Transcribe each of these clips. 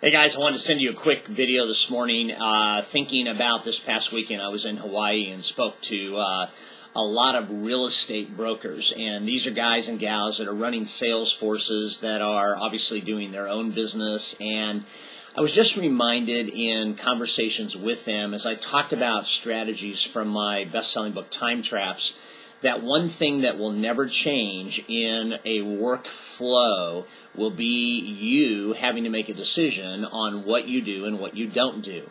Hey guys, I wanted to send you a quick video this morning thinking about this past weekend. I was in Hawaii and spoke to a lot of real estate brokers, and these are guys and gals that are running sales forces that are obviously doing their own business. And I was just reminded in conversations with them as I talked about strategies from my best-selling book, Time Traps, that one thing that will never change in a workflow will be you having to make a decision on what you do and what you don't do.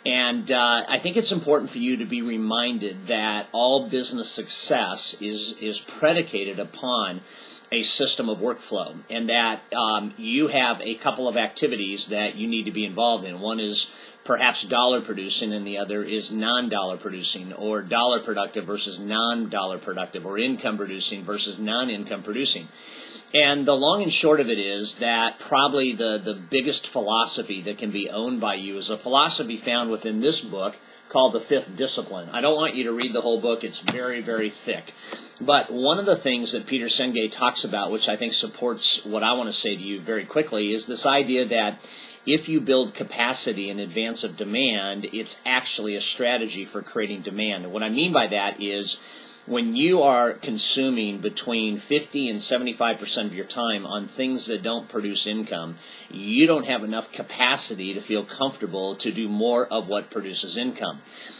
And I think it's important for you to be reminded that all business success is predicated upon a system of workflow, and that you have a couple of activities that you need to be involved in. One is perhaps dollar producing, and the other is non-dollar producing, or dollar productive versus non-dollar productive, or income producing versus non-income producing. And the long and short of it is that probably the biggest philosophy that can be owned by you is a philosophy found within this book called The Fifth Discipline. I don't want you to read the whole book. It's very, very thick. But one of the things that Peter Senge talks about, which I think supports what I want to say to you very quickly, is this idea that if you build capacity in advance of demand, it's actually a strategy for creating demand. And what I mean by that is when you are consuming between 50 and 75% of your time on things that don't produce income, you don't have enough capacity to feel comfortable to do more of what produces income.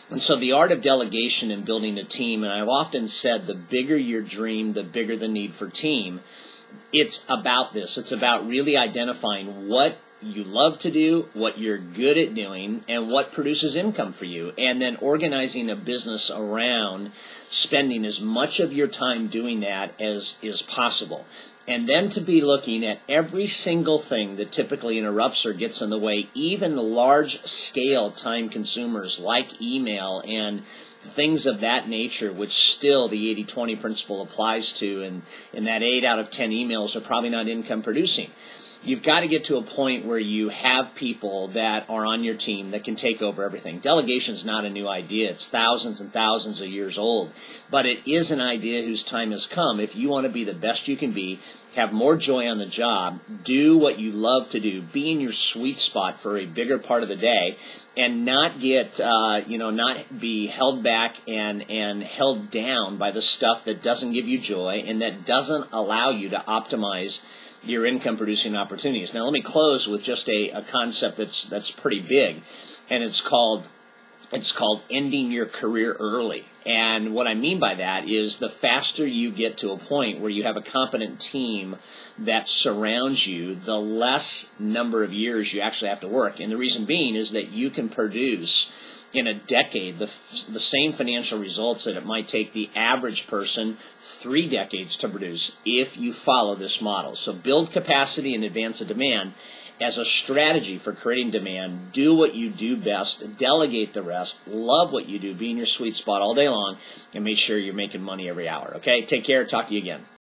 And so the art of delegation and building a team, and I've often said the bigger your dream, the bigger the need for team. It's about this. It's about really identifying what you love to do, what you're good at doing, and what produces income for you, and then organizing a business around spending as much of your time doing that as is possible. And then to be looking at every single thing that typically interrupts or gets in the way, even large-scale time consumers like email and things of that nature, which still the 80-20 principle applies to, and that 8 out of 10 emails are probably not income producing. You've got to get to a point where you have people that are on your team that can take over everything. Delegation is not a new idea. It's thousands and thousands of years old. But it is an idea whose time has come. If you want to be the best you can be, have more joy on the job, do what you love to do, be in your sweet spot for a bigger part of the day, and not get, not be held back and held down by the stuff that doesn't give you joy and that doesn't allow you to optimize your income-producing opportunities. Now, let me close with just a concept that's pretty big, and it's called ending your career early. And what I mean by that is the faster you get to a point where you have a competent team that surrounds you, the less number of years you actually have to work. And the reason being is that you can produce in a decade the same financial results that it might take the average person 3 decades to produce if you follow this model. So build capacity in advance of demand as a strategy for creating demand. Do what you do best, delegate the rest, love what you do, be in your sweet spot all day long, and make sure you're making money every hour. Okay? Take care. Talk to you again.